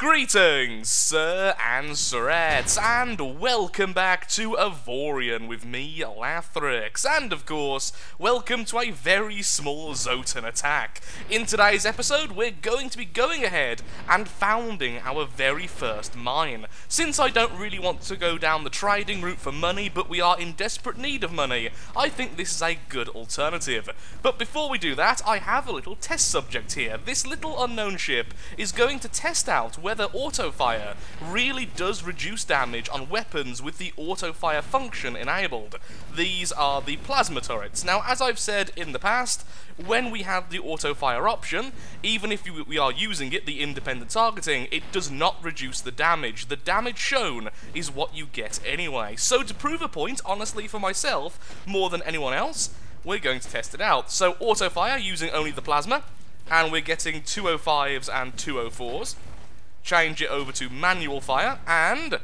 Greetings, sir and sirettes, and welcome back to Avorion with me, Lathrix, and of course, welcome to a very small Zotan attack. In today's episode, we're going to be going ahead and founding our very first mine. Since I don't really want to go down the trading route for money, but we are in desperate need of money, I think this is a good alternative. But before we do that, I have a little test subject here. This little unknown ship is going to test out whether auto-fire really does reduce damage on weapons with the auto-fire function enabled. These are the plasma turrets. Now, as I've said in the past, when we have the auto-fire option, even if we are using it, the independent targeting, it does not reduce the damage. The damage shown is what you get anyway. So to prove a point, honestly for myself, more than anyone else, we're going to test it out. So auto-fire using only the plasma, and we're getting 205s and 204s. Change it over to manual fire, and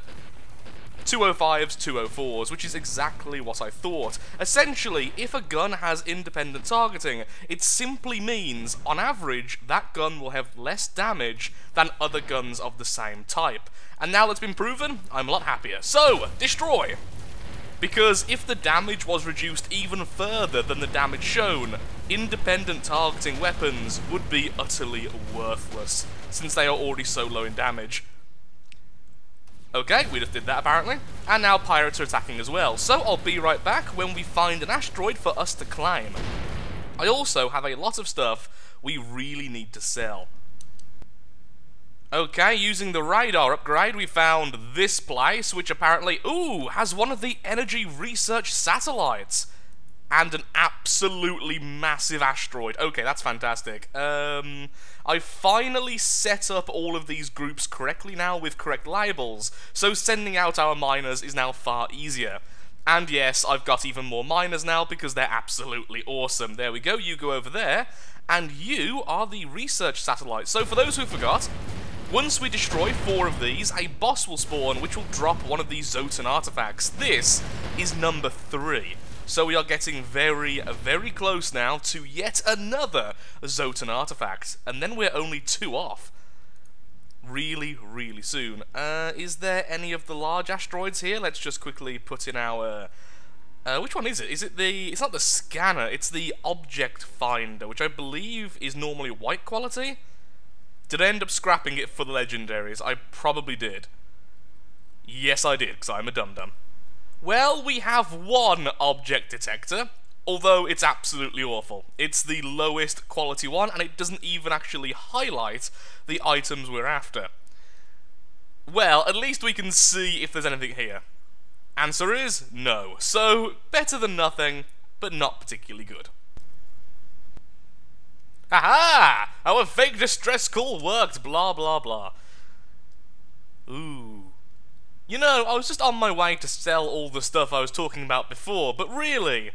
205s, 204s, which is exactly what I thought. Essentially, if a gun has independent targeting, it simply means, on average, that gun will have less damage than other guns of the same type. And now that's been proven, I'm a lot happier. So, destroy! Because if the damage was reduced even further than the damage shown, independent targeting weapons would be utterly worthless, since they are already so low in damage. Okay, we just did that apparently. And now pirates are attacking as well, so I'll be right back when we find an asteroid for us to claim. I also have a lot of stuff we really need to sell. Okay, using the radar upgrade, we found this place, which apparently, has one of the energy research satellites. And an absolutely massive asteroid. Okay, that's fantastic. I finally set up all of these groups correctly now with correct labels, so sending out our miners is now far easier. And yes, I've got even more miners now because they're absolutely awesome. There we go, you go over there, and you are the research satellite. So for those who forgot, once we destroy 4 of these, a boss will spawn which will drop one of these Zotan artifacts. This is number 3. So we are getting very, very close now to yet another Zotan artifact. And then we're only 2 off. Really, really soon. Is there any of the large asteroids here? Let's just quickly put in our... which one is it? Is it the... It's not the scanner, it's the object finder, which I believe is normally white quality. Did I end up scrapping it for the legendaries? I probably did. Yes, I did, because I'm a dum-dum. Well, we have one object detector, although it's absolutely awful. It's the lowest quality one, and it doesn't even actually highlight the items we're after. Well, at least we can see if there's anything here. Answer is no. So, better than nothing, but not particularly good. Haha! Our fake distress call worked, blah blah blah. Ooh. You know, I was just on my way to sell all the stuff I was talking about before, but really,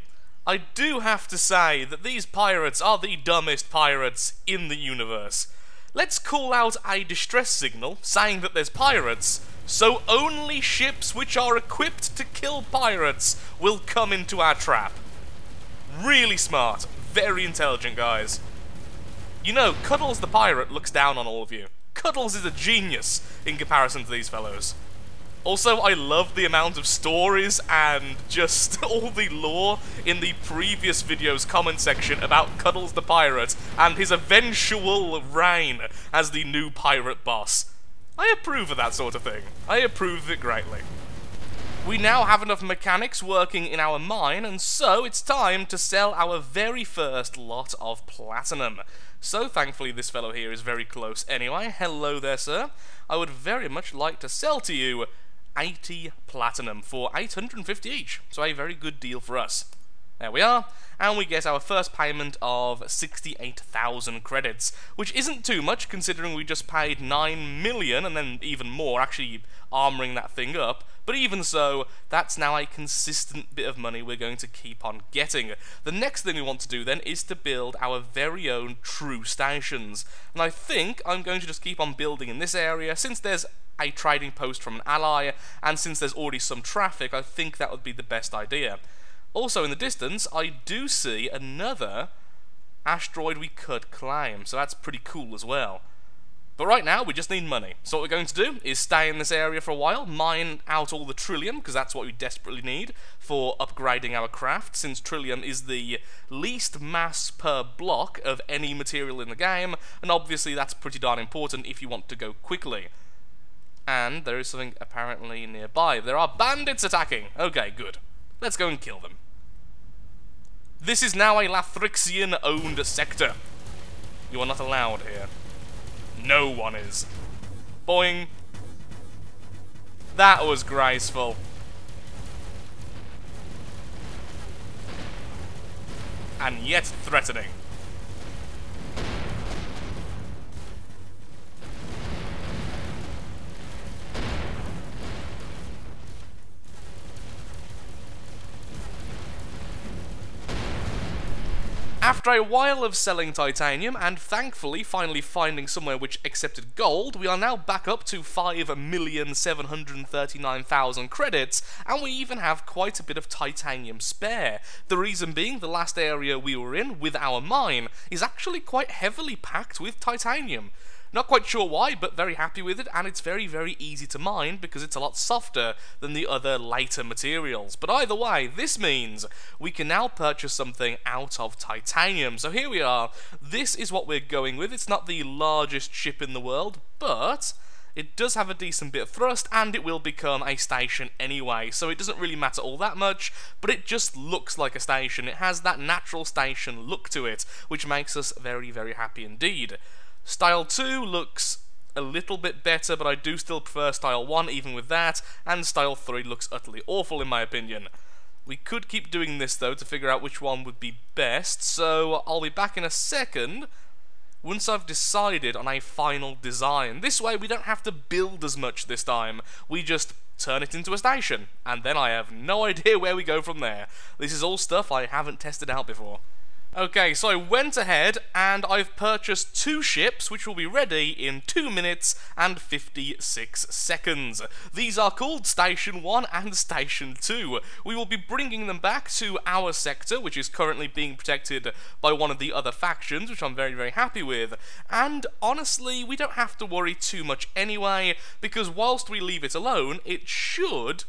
I do have to say that these pirates are the dumbest pirates in the universe. Let's call out a distress signal saying that there's pirates, so only ships which are equipped to kill pirates will come into our trap. Really smart, very intelligent guys. You know, Cuddles the pirate looks down on all of you. Cuddles is a genius in comparison to these fellows. Also, I love the amount of stories and just all the lore in the previous video's comment section about Cuddles the Pirate and his eventual reign as the new pirate boss. I approve of that sort of thing. I approve of it greatly. We now have enough mechanics working in our mine, and so it's time to sell our very first lot of platinum. So thankfully this fellow here is very close anyway. Hello there, sir. I would very much like to sell to you 80 platinum for 850 each, so a very good deal for us. There we are, and we get our first payment of 68,000 credits, which isn't too much considering we just paid 9 million and then even more actually armoring that thing up, but even so, that's now a consistent bit of money we're going to keep on getting. The next thing we want to do then is to build our very own true stations, and I think I'm going to just keep on building in this area since there's a trading post from an ally, and since there's already some traffic, I think that would be the best idea. Also in the distance, I do see another asteroid we could claim, so that's pretty cool as well. But right now, we just need money. So what we're going to do is stay in this area for a while, mine out all the trillium, because that's what we desperately need for upgrading our craft, since trillium is the least mass per block of any material in the game, and obviously that's pretty darn important if you want to go quickly. And there is something apparently nearby. There are bandits attacking! Okay, good. Let's go and kill them. This is now a Lathrixian-owned sector. You are not allowed here. No one is. Boing. That was graceful. And yet threatening. After a while of selling titanium, and thankfully finally finding somewhere which accepted gold, we are now back up to 5,739,000 credits, and we even have quite a bit of titanium spare. The reason being, the last area we were in, with our mine, is actually quite heavily packed with titanium. Not quite sure why, but very happy with it, and it's very, very easy to mine because it's a lot softer than the other lighter materials. But either way, this means we can now purchase something out of titanium. So here we are. This is what we're going with. It's not the largest ship in the world, but it does have a decent bit of thrust, and it will become a station anyway, so it doesn't really matter all that much, but it just looks like a station. It has that natural station look to it, which makes us very, very happy indeed. Style 2 looks a little bit better, but I do still prefer Style 1 even with that, and Style 3 looks utterly awful in my opinion. We could keep doing this though to figure out which one would be best, so I'll be back in a second once I've decided on a final design. This way we don't have to build as much this time, we just turn it into a station, and then I have no idea where we go from there. This is all stuff I haven't tested out before. Okay, so I went ahead and I've purchased 2 ships which will be ready in 2 minutes and 56 seconds. These are called Station 1 and Station 2. We will be bringing them back to our sector, which is currently being protected by one of the other factions, which I'm very, very happy with. And honestly, we don't have to worry too much anyway, because whilst we leave it alone, it should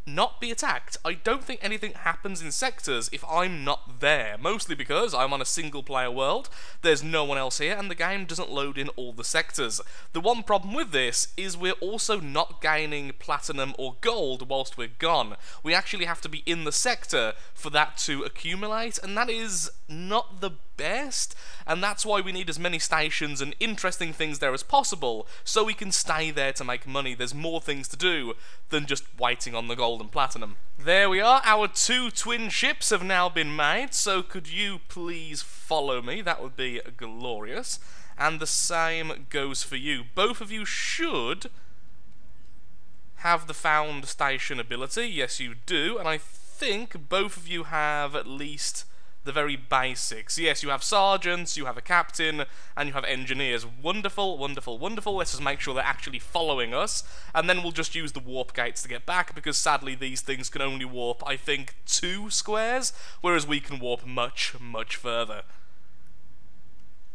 not be attacked. I don't think anything happens in sectors if I'm not there, mostly because I'm on a single player world, there's no one else here, and the game doesn't load in all the sectors. The one problem with this is we're also not gaining platinum or gold whilst we're gone. We actually have to be in the sector for that to accumulate, and that is not the best, and that's why we need as many stations and interesting things there as possible, so we can stay there to make money. There's more things to do than just waiting on the gold and platinum. There we are, our 2 twin ships have now been made, so could you please follow me? That would be glorious. And the same goes for you. Both of you should have the found station ability. Yes, you do, and I think both of you have at least the very basics. Yes, you have sergeants, you have a captain, and you have engineers. Wonderful, wonderful, wonderful. Let's just make sure they're actually following us, and then we'll just use the warp gates to get back, because sadly these things can only warp, I think, 2 squares, whereas we can warp much, much further.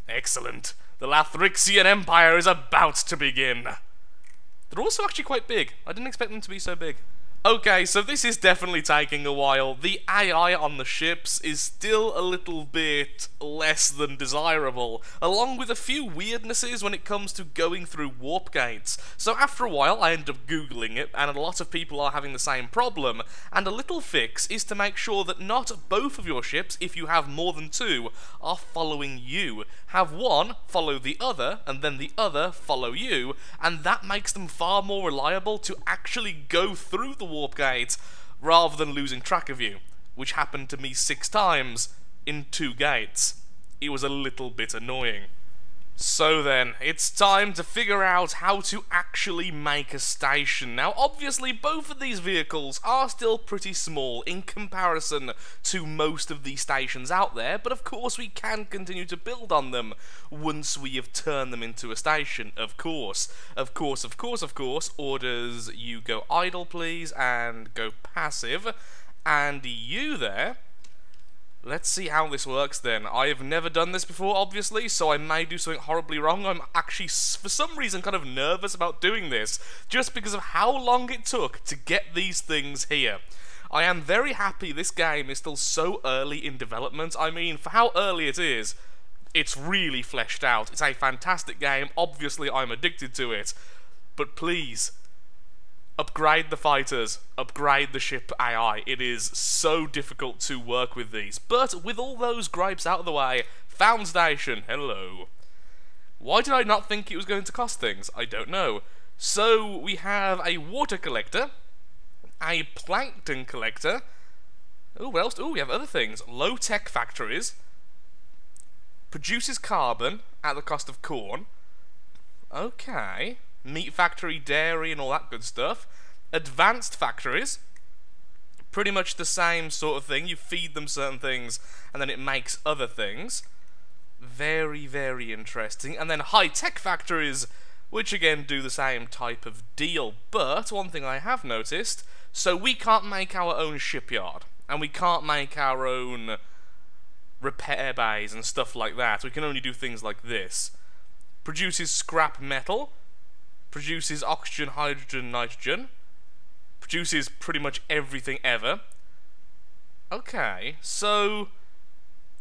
Excellent. The Lathrixian Empire is about to begin. They're also actually quite big. I didn't expect them to be so big. Okay, so this is definitely taking a while. The AI on the ships is still a little bit less than desirable, along with a few weirdnesses when it comes to going through warp gates. So after a while I ended up googling it, and a lot of people are having the same problem, and a little fix is to make sure that not both of your ships, if you have more than 2, are following you. Have one follow the other, and then the other follow you, and that makes them far more reliable to actually go through the warp gate rather than losing track of you, which happened to me 6 times in 2 gates. It was a little bit annoying. So then, it's time to figure out how to actually make a station. Now obviously both of these vehicles are still pretty small in comparison to most of the stations out there, but of course we can continue to build on them once we have turned them into a station, of course. Of course, orders you go idle please, and go passive, and you there Let's see how this works then. I have never done this before, obviously, so I may do something horribly wrong. I'm actually, for some reason, kind of nervous about doing this, just because of how long it took to get these things here. I am very happy this game is still so early in development. I mean, for how early it is, it's really fleshed out. It's a fantastic game. Obviously, I'm addicted to it. But please, upgrade the fighters, upgrade the ship AI. It is so difficult to work with these. But with all those gripes out of the way, Foundstation, hello. Why did I not think it was going to cost things? I don't know. So we have a water collector, a plankton collector. Oh, what else? Oh, we have other things. Low-tech factories. Produces carbon at the cost of corn. Okay. Meat factory, dairy, and all that good stuff. Advanced factories, pretty much the same sort of thing. You feed them certain things, and then it makes other things. Very, very interesting. And then high-tech factories, which again do the same type of deal. But one thing I have noticed, so we can't make our own shipyard, and we can't make our own repair bays and stuff like that. We can only do things like this. Produces scrap metal. Produces oxygen, hydrogen, nitrogen. Produces pretty much everything ever. Okay, so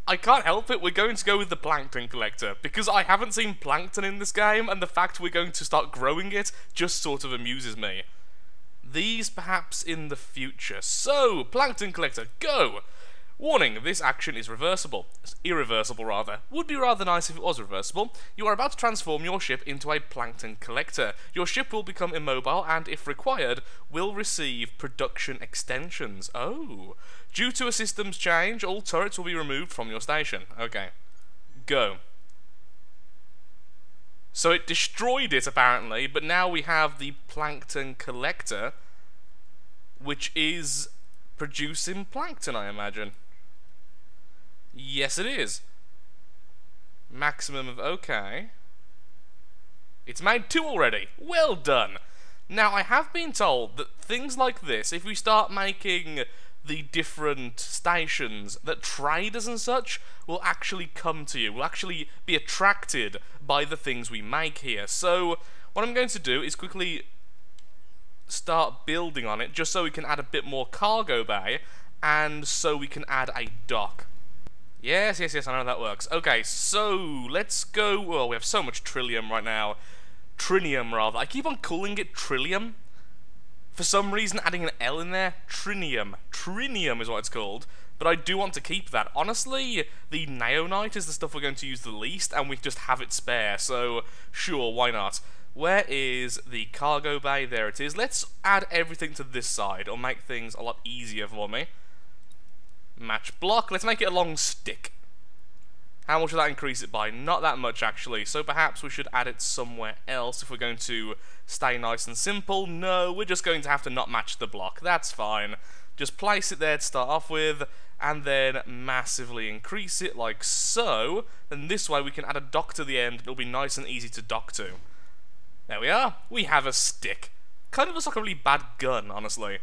I can't help it, we're going to go with the plankton collector, because I haven't seen plankton in this game, and the fact we're going to start growing it just sort of amuses me. These perhaps in the future. So, plankton collector, go! Warning, this action is reversible. Irreversible, rather. Would be rather nice if it was reversible. You are about to transform your ship into a plankton collector. Your ship will become immobile and, if required, will receive production extensions. Oh. Due to a systems change, all turrets will be removed from your station. Okay. Go. So it destroyed it, apparently, but now we have the plankton collector, which is producing plankton, I imagine. Yes, it is. Maximum of... okay. It's made 2 already. Well done. Now, I have been told that things like this, if we start making the different stations, that traders and such will actually come to you, will actually be attracted by the things we make here. So, what I'm going to do is quickly start building on it, just so we can add a bit more cargo bay, and so we can add a dock. Yes, I know how that works. Okay, so let's go... well, we have so much trillium right now. Trinium, rather. I keep on calling it trillium. For some reason, adding an L in there. Trinium. Trinium is what it's called. But I do want to keep that. Honestly, the neonite is the stuff we're going to use the least, and we just have it spare. So, sure, why not? Where is the cargo bay? There it is. Let's add everything to this side. It'll make things a lot easier for me. Match block. Let's make it a long stick. How much will that increase it by? Not that much, actually. So perhaps we should add it somewhere else if we're going to stay nice and simple. No, we're just going to have to not match the block. That's fine. Just place it there to start off with, and then massively increase it like so. Then this way we can add a dock to the end. It'll be nice and easy to dock to. There we are. We have a stick. Kind of looks like a really bad gun, honestly.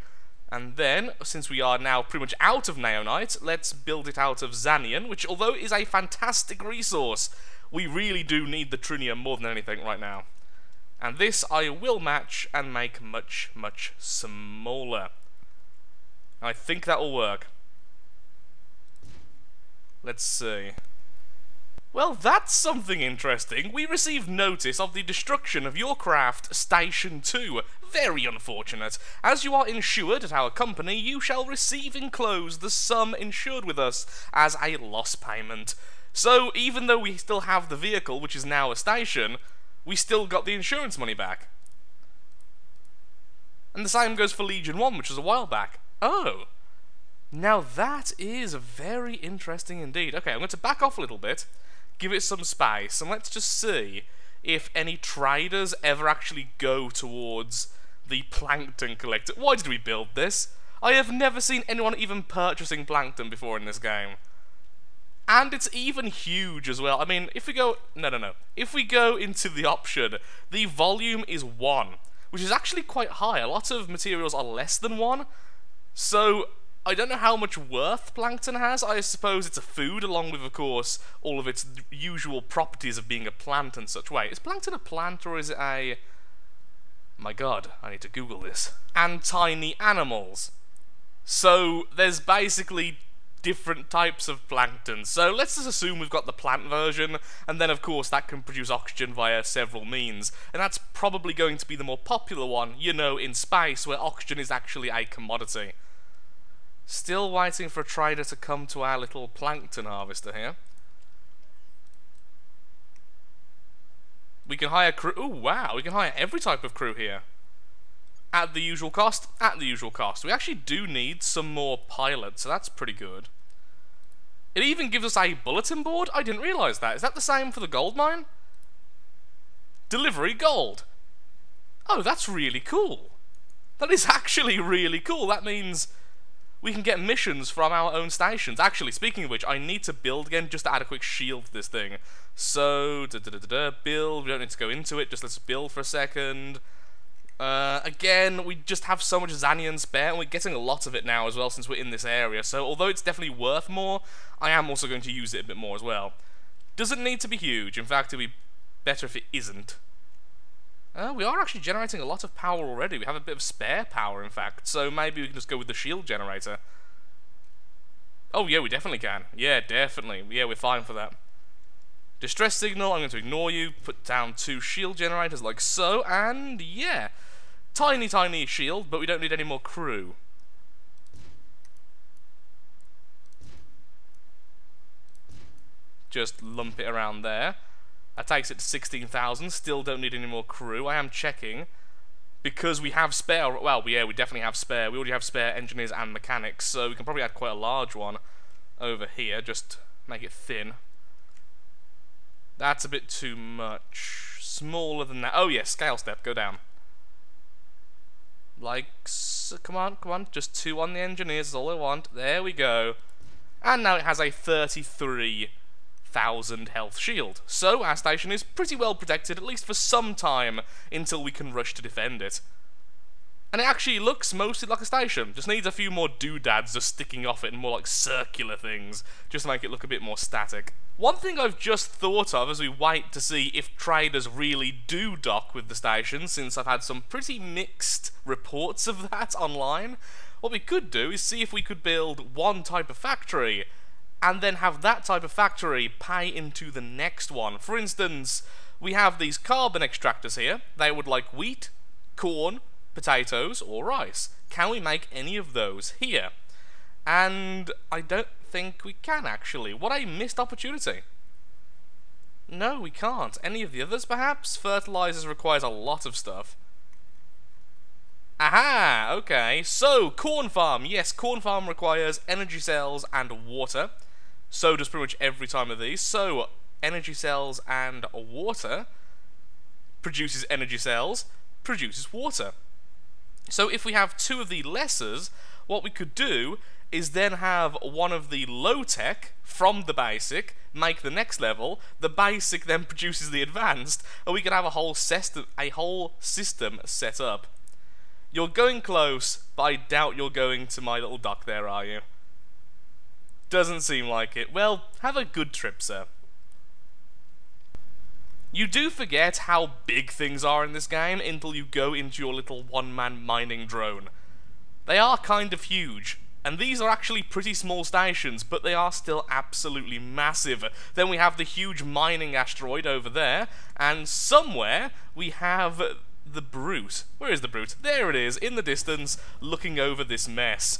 And then, since we are now pretty much out of neonite, let's build it out of Xanian, which, although is a fantastic resource, we really do need the trinium more than anything right now. And this I will match and make much, much smaller. I think that will work. Let's see. Well, that's something interesting. We received notice of the destruction of your craft, Station 2. Very unfortunate. As you are insured at our company, you shall receive enclosed the sum insured with us as a loss payment. So, even though we still have the vehicle, which is now a station, we still got the insurance money back. And the same goes for Legion 1, which was a while back. Oh. Now that is very interesting indeed. Okay, I'm going to back off a little bit, give it some space, and let's just see if any traders ever actually go towards the plankton collector. Why did we build this? I have never seen anyone even purchasing plankton before in this game. And it's even huge as well. I mean, if we go... No. If we go into the option, the volume is 1, which is actually quite high. A lot of materials are less than 1. So, I don't know how much worth Plankton has. I suppose it's a food, along with, of course, all of its usual properties of being a plant and such. Wait, is Plankton a plant, or is it a... My god, I need to Google this. And tiny animals. So, there's basically different types of plankton. So let's just assume we've got the plant version, and then of course that can produce oxygen via several means. And that's probably going to be the more popular one, you know, in space, where oxygen is actually a commodity. Still waiting for a trader to come to our little plankton harvester here. We can hire crew. Oh wow, we can hire every type of crew here. At the usual cost? At the usual cost. We actually do need some more pilots, so that's pretty good. It even gives us a bulletin board? I didn't realise that. Is that the same for the gold mine? Delivery gold. Oh, that's really cool. That is actually really cool. That means we can get missions from our own stations. Actually, speaking of which, I need to build again just to add a quick shield to this thing. So, build. We don't need to go into it. Just let's build for a second. Again, we just have so much Xanian spare, and we're getting a lot of it now as well since we're in this area, so although it's definitely worth more, I am also going to use it a bit more as well. Doesn't need to be huge, in fact it'd be better if it isn't. We are actually generating a lot of power already. We have a bit of spare power, in fact, so maybe we can just go with the shield generator. Oh yeah, we definitely can. Yeah, definitely. Yeah, we're fine for that. Distress signal, I'm going to ignore you, put down 2 shield generators like so, and yeah. Tiny shield, but we don't need any more crew. Just lump it around there. That takes it to 16,000, still don't need any more crew. I am checking. Because we have spare, well, yeah, we definitely have spare. We already have spare engineers and mechanics, so we can probably add quite a large one over here, just make it thin. That's a bit too much. Smaller than that. Oh yeah, scale step, go down. Like, come on, just 2 on the engineers is all I want. There we go. And now it has a 33,000 health shield. So our station is pretty well protected, at least for some time, until we can rush to defend it. And it actually looks mostly like a station. Just needs a few more doodads just sticking off it and more like circular things, just to make it look a bit more static. One thing I've just thought of as we wait to see if traders really do dock with the station, since I've had some pretty mixed reports of that online, what we could do is see if we could build one type of factory, and then have that type of factory pay into the next one. For instance, we have these carbon extractors here. They would like wheat, corn, potatoes, or rice. Can we make any of those here? And I don't think we can, actually. What a missed opportunity. No, we can't. Any of the others, perhaps? Fertilizers requires a lot of stuff. Aha! Okay, so, corn farm. Yes, corn farm requires energy cells and water. So does pretty much every time of these. So, energy cells and water produces energy cells, produces water. So if we have 2 of the lessers, what we could do is then have one of the low-tech from the basic, make the next level, the basic then produces the advanced, and we can have a whole system set up. You're going close, but I doubt you're going to my little dock there, are you? Doesn't seem like it. Well, have a good trip, sir. You do forget how big things are in this game until you go into your little one-man mining drone. They are kind of huge, and these are actually pretty small stations, but they are still absolutely massive. Then we have the huge mining asteroid over there, and somewhere we have the Brute. Where is the Brute? There it is, in the distance, looking over this mess.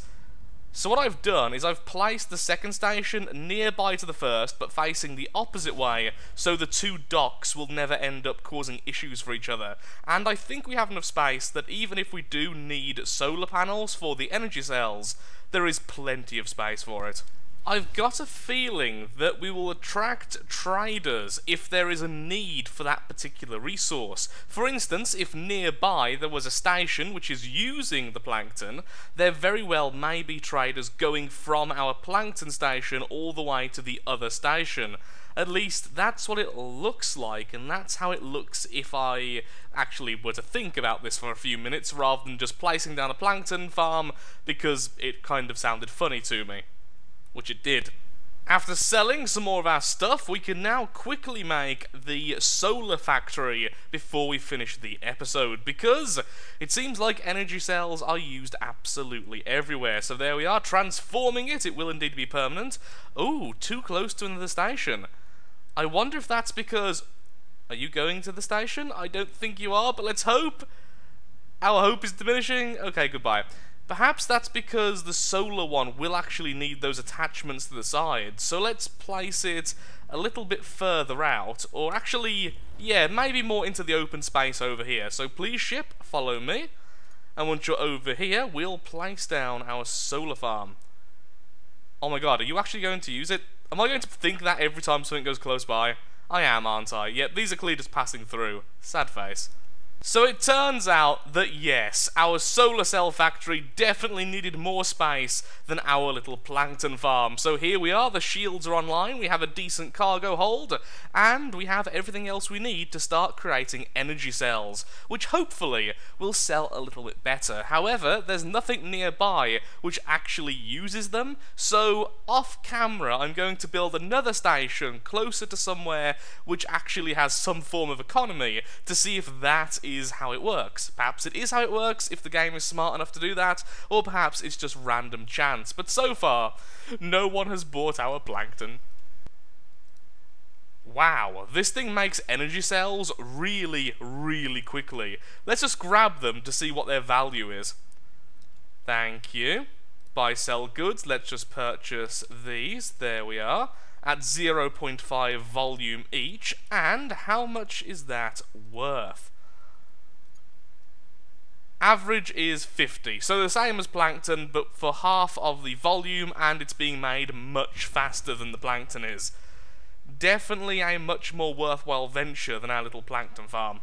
So what I've done is I've placed the second station nearby to the first, but facing the opposite way, so the 2 docks will never end up causing issues for each other. And I think we have enough space that even if we do need solar panels for the energy cells, there is plenty of space for it. I've got a feeling that we will attract traders if there is a need for that particular resource. For instance, if nearby there was a station which is using the plankton, there very well may be traders going from our plankton station all the way to the other station. At least that's what it looks like, and that's how it looks if I actually were to think about this for a few minutes rather than just placing down a plankton farm because it kind of sounded funny to me. Which it did. After selling some more of our stuff, we can now quickly make the solar factory before we finish the episode, because it seems like energy cells are used absolutely everywhere. So there we are, transforming it. It will indeed be permanent. Ooh, too close to another station. I wonder if that's because... Are you going to the station? I don't think you are, but let's hope. Our hope is diminishing. Okay, goodbye. Perhaps that's because the solar one will actually need those attachments to the side, so let's place it a little bit further out, or actually, yeah, maybe more into the open space over here. So please, ship, follow me, and once you're over here, we'll place down our solar farm. Oh my god, are you actually going to use it? Am I going to think that every time something goes close by? I am, aren't I? Yep, these are clearly just passing through. Sad face. So it turns out that yes, our solar cell factory definitely needed more space than our little plankton farm. So here we are, the shields are online, we have a decent cargo hold, and we have everything else we need to start creating energy cells, which hopefully will sell a little bit better. However, there's nothing nearby which actually uses them, so off camera I'm going to build another station closer to somewhere which actually has some form of economy to see if that is how it works. Perhaps it is how it works if the game is smart enough to do that, or perhaps it's just random chance. But so far, no one has bought our plankton. Wow, this thing makes energy cells really, really quickly. Let's just grab them to see what their value is. Thank you. Buy, sell goods. Let's just purchase these. There we are. At 0.5 volume each. And how much is that worth? Average is 50, so the same as plankton, but for half of the volume, and it's being made much faster than the plankton is. Definitely a much more worthwhile venture than our little plankton farm.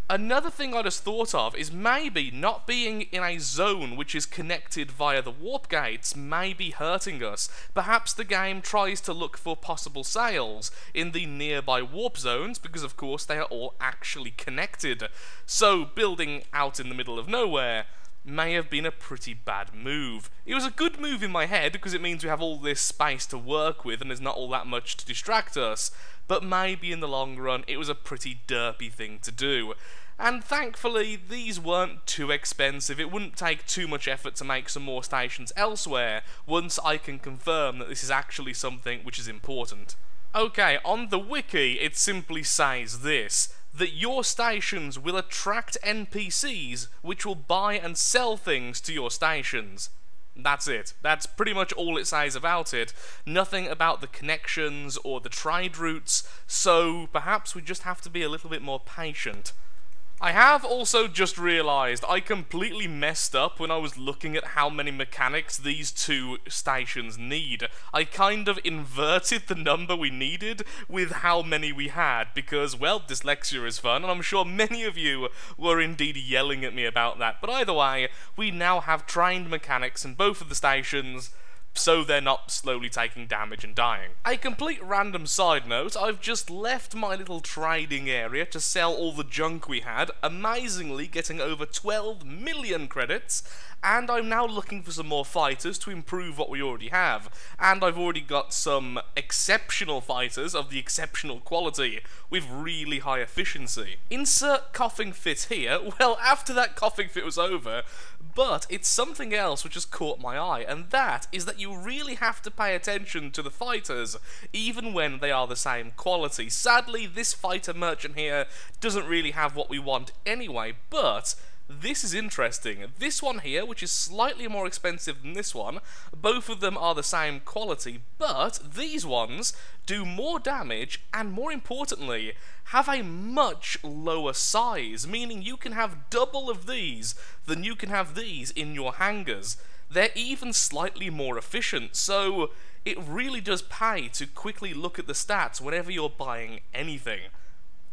Another thing I just thought of is maybe not being in a zone which is connected via the warp gates may be hurting us. Perhaps the game tries to look for possible sales in the nearby warp zones, because of course they are all actually connected. So building out in the middle of nowhere may have been a pretty bad move. It was a good move in my head because it means we have all this space to work with and there's not all that much to distract us, but maybe in the long run it was a pretty derpy thing to do. And thankfully these weren't too expensive. It wouldn't take too much effort to make some more stations elsewhere once I can confirm that this is actually something which is important. Okay, on the wiki it simply says this: that your stations will attract NPCs which will buy and sell things to your stations. That's it. That's pretty much all it says about it. Nothing about the connections or the trade routes, so perhaps we just have to be a little bit more patient. I have also just realised I completely messed up when I was looking at how many mechanics these two stations need. I kind of inverted the number we needed with how many we had, because, well, dyslexia is fun, and I'm sure many of you were indeed yelling at me about that. But either way, we now have trained mechanics in both of the stations, so they're not slowly taking damage and dying. A complete random side note, I've just left my little trading area to sell all the junk we had, amazingly getting over 12 million credits, and I'm now looking for some more fighters to improve what we already have. And I've already got some exceptional fighters of the exceptional quality with really high efficiency. Insert coughing fit here. Well, after that coughing fit was over, but it's something else which has caught my eye, and that is that you really have to pay attention to the fighters, even when they are the same quality. Sadly, this fighter merchant here doesn't really have what we want anyway, but this is interesting. This one here, which is slightly more expensive than this one, both of them are the same quality, but these ones do more damage and, more importantly, have a much lower size, meaning you can have double of these than you can have these in your hangars. They're even slightly more efficient, so it really does pay to quickly look at the stats whenever you're buying anything.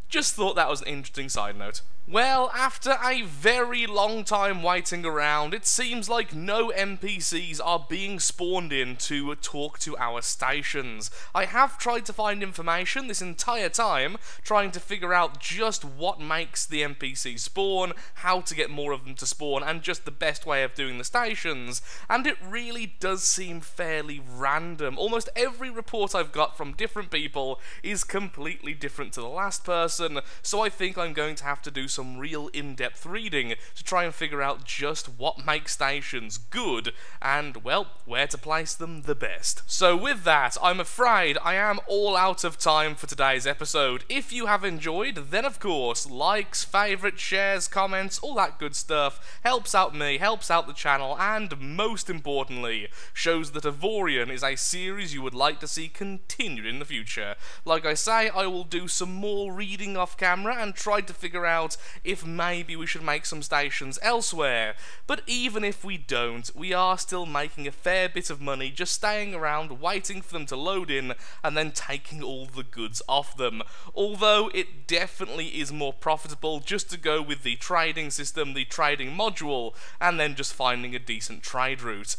Just thought that was an interesting side note. Well, after a very long time waiting around, it seems like no NPCs are being spawned in to talk to our stations. I have tried to find information this entire time, trying to figure out just what makes the NPCs spawn, how to get more of them to spawn, and just the best way of doing the stations, and it really does seem fairly random. Almost every report I've got from different people is completely different to the last person, so I think I'm going to have to do some real in-depth reading to try and figure out just what makes stations good and, well, where to place them the best. So with that, I'm afraid I am all out of time for today's episode. If you have enjoyed, then of course, likes, favourites, shares, comments, all that good stuff helps out me, helps out the channel, and most importantly, shows that Avorion is a series you would like to see continued in the future. Like I say, I will do some more reading off camera and try to figure out if maybe we should make some stations elsewhere. But even if we don't, we are still making a fair bit of money just staying around waiting for them to load in and then taking all the goods off them. Although it definitely is more profitable just to go with the trading system, the trading module, and then just finding a decent trade route.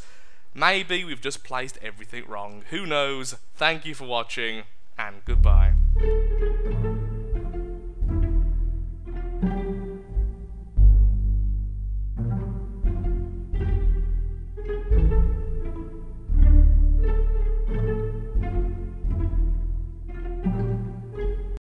Maybe we've just placed everything wrong. Who knows? Thank you for watching, and goodbye.